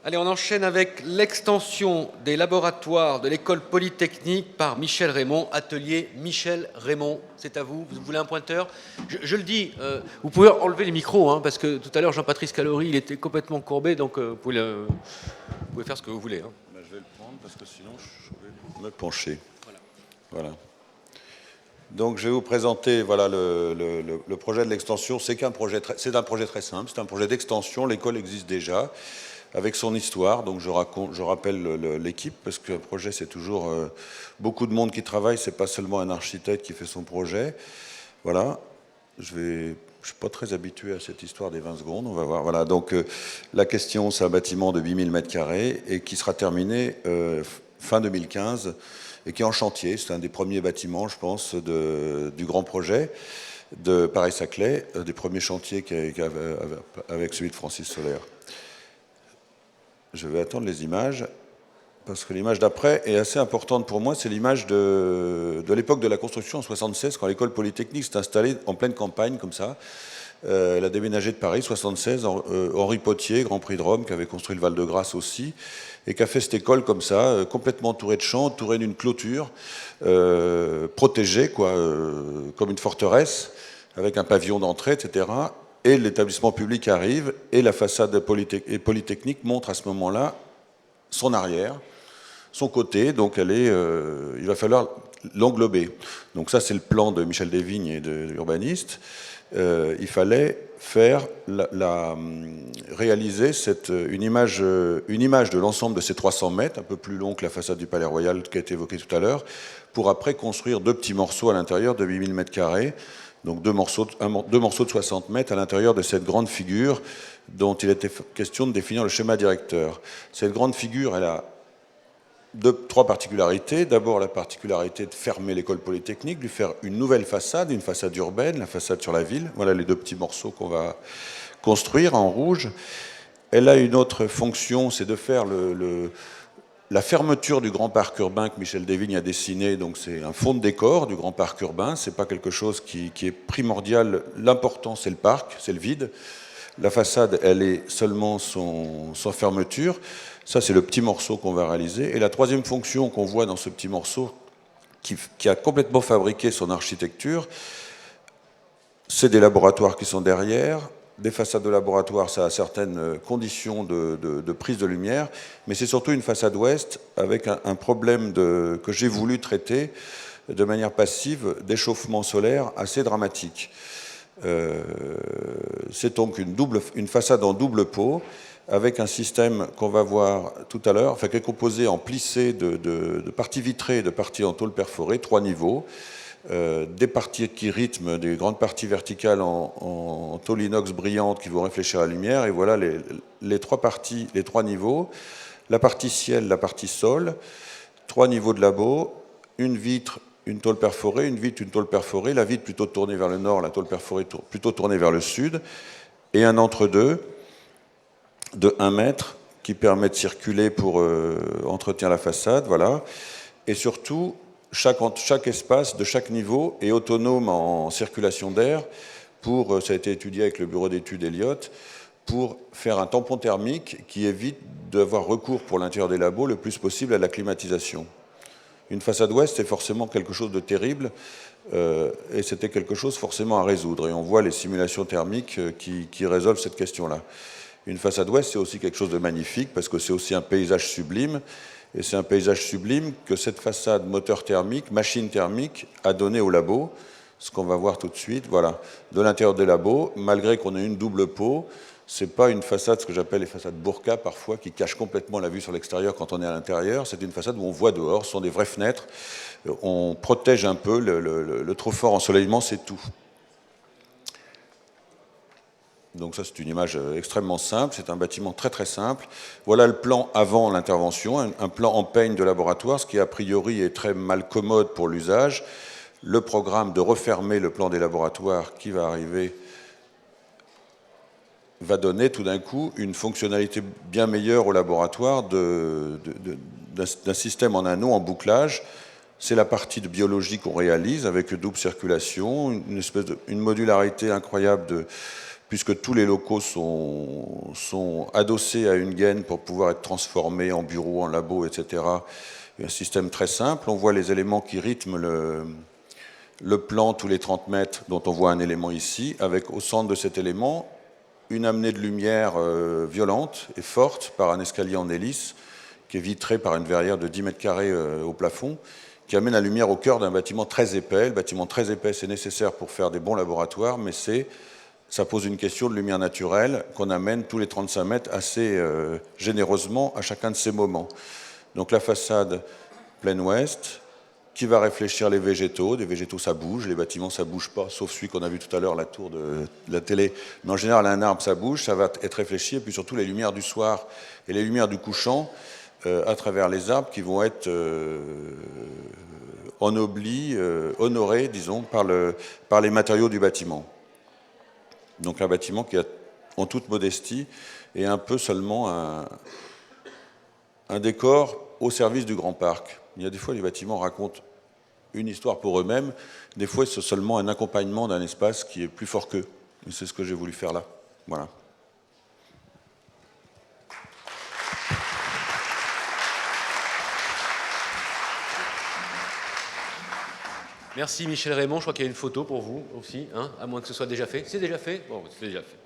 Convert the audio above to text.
Allez, on enchaîne avec l'extension des laboratoires de l'école polytechnique par Michel Raymond, atelier Michel Raymond. C'est à vous, vous voulez un pointeur? Je le dis, vous pouvez enlever les micros, hein, parce que tout à l'heure Jean-Patrice Calory, il était complètement courbé, donc vous pouvez faire ce que vous voulez. Hein. Ben, je vais le prendre parce que sinon je vais me pencher. Voilà. Donc je vais vous présenter voilà, le projet de l'extension. C'est un projet très simple, c'est un projet d'extension. L'école existe déjà avec son histoire. Donc je rappelle l'équipe parce qu'un projet c'est toujours beaucoup de monde qui travaille. C'est pas seulement un architecte qui fait son projet. Voilà. Je suis pas très habitué à cette histoire des 20 secondes. On va voir. Voilà. Donc la question, c'est un bâtiment de 8000 m² et qui sera terminé fin 2015. Et qui est en chantier. C'est un des premiers bâtiments, je pense, du grand projet de Paris-Saclay, des premiers chantiers avec celui de Francis Solaire. Je vais attendre les images, parce que l'image d'après est assez importante pour moi. C'est l'image de l'époque de la construction en 1976, quand l'école polytechnique s'est installée en pleine campagne, comme ça. Elle a déménagé de Paris, 1976, Henri Potier, Grand Prix de Rome, qui avait construit le Val-de-Grâce aussi, et qui a fait cette école comme ça, complètement entourée de champs, entourée d'une clôture, protégée, quoi, comme une forteresse, avec un pavillon d'entrée, etc. Et l'établissement public arrive, et la façade polytechnique montre à ce moment-là son arrière, son côté, donc il va falloir l'englober. Donc ça, c'est le plan de Michel Desvignes et de l'urbaniste. Il fallait réaliser une image de l'ensemble de ces 300 mètres, un peu plus long que la façade du Palais Royal qui a été évoquée tout à l'heure, pour après construire deux petits morceaux à l'intérieur de 8000 m², donc deux morceaux de 60 mètres à l'intérieur de cette grande figure dont il était question de définir le schéma directeur. Cette grande figure, elle a trois particularités. D'abord, la particularité de fermer l'école polytechnique, lui faire une nouvelle façade, une façade urbaine, la façade sur la ville. Voilà les deux petits morceaux qu'on va construire en rouge. Elle a une autre fonction, c'est de faire la fermeture du grand parc urbain que Michel Desvignes a dessiné. Donc c'est un fond de décor du grand parc urbain. C'est pas quelque chose qui est primordial. L'important, c'est le parc, c'est le vide. La façade, elle est seulement son fermeture. Ça, c'est le petit morceau qu'on va réaliser. Et la troisième fonction qu'on voit dans ce petit morceau, qui a complètement fabriqué son architecture, c'est des laboratoires qui sont derrière. Des façades de laboratoire, ça a certaines conditions de prise de lumière, mais c'est surtout une façade ouest avec un problème que j'ai voulu traiter de manière passive, d'échauffement solaire assez dramatique. C'est donc une façade en double pot, avec un système qu'on va voir tout à l'heure, enfin, qui est composé en plissé de parties vitrées et de parties en tôle perforée, 3 niveaux, des parties qui rythment, des grandes parties verticales en tôle inox brillante qui vont réfléchir la lumière, et voilà les 3 parties, les 3 niveaux, la partie ciel, la partie sol, 3 niveaux de labo, une vitre, une tôle perforée, une vitre, une tôle perforée, la vitre plutôt tournée vers le nord, la tôle perforée plutôt tournée vers le sud, et un entre-deux de 1 mètre qui permet de circuler pour entretenir la façade, voilà. Et surtout, chaque espace de chaque niveau est autonome en circulation d'air pour, ça a été étudié avec le bureau d'études Elliott, pour faire un tampon thermique qui évite d'avoir recours pour l'intérieur des labos le plus possible à la climatisation. Une façade ouest, c'est forcément quelque chose de terrible, et c'était quelque chose forcément à résoudre. Et on voit les simulations thermiques qui résolvent cette question-là. Une façade ouest, c'est aussi quelque chose de magnifique, parce que c'est aussi un paysage sublime, et c'est un paysage sublime que cette façade moteur thermique, machine thermique, a donné au labo, ce qu'on va voir tout de suite, voilà. De l'intérieur des labos, malgré qu'on ait une double peau, c'est pas une façade, ce que j'appelle les façades burqa parfois, qui cachent complètement la vue sur l'extérieur quand on est à l'intérieur. C'est une façade où on voit dehors, ce sont des vraies fenêtres. On protège un peu le trop fort ensoleillement, c'est tout. Donc ça, c'est une image extrêmement simple, c'est un bâtiment très très simple. Voilà le plan avant l'intervention, un plan en peigne de laboratoire, ce qui a priori est très mal commode pour l'usage. Le programme de refermer le plan des laboratoires qui va arriver va donner tout d'un coup une fonctionnalité bien meilleure au laboratoire d'un système en anneau, en bouclage. C'est la partie de biologie qu'on réalise avec double circulation, une modularité incroyable puisque tous les locaux sont adossés à une gaine pour pouvoir être transformés en bureaux, en labos, etc. Un système très simple. On voit les éléments qui rythment le plan tous les 30 mètres, dont on voit un élément ici, avec au centre de cet élément une amenée de lumière violente et forte par un escalier en hélice, qui est vitré par une verrière de 10 mètres carrés au plafond, qui amène la lumière au cœur d'un bâtiment très épais. Le bâtiment très épais, c'est nécessaire pour faire des bons laboratoires, mais ça pose une question de lumière naturelle qu'on amène tous les 35 mètres assez généreusement à chacun de ces moments. Donc la façade plein ouest, qui va réfléchir les végétaux. Des végétaux, ça bouge, les bâtiments, ça bouge pas, sauf celui qu'on a vu tout à l'heure, la tour de la télé. Mais en général, un arbre, ça bouge, ça va être réfléchi, et puis surtout les lumières du soir et les lumières du couchant à travers les arbres qui vont être ennoblis, honorés, disons, par les matériaux du bâtiment. Donc un bâtiment qui a, en toute modestie, est un peu seulement un décor au service du grand parc. Il y a des fois, les bâtiments racontent une histoire pour eux-mêmes. Des fois, c'est seulement un accompagnement d'un espace qui est plus fort qu'eux. Et c'est ce que j'ai voulu faire là. Voilà. Merci Michel Raymond. Je crois qu'il y a une photo pour vous aussi, hein, à moins que ce soit déjà fait. C'est déjà fait? Bon, c'est déjà fait.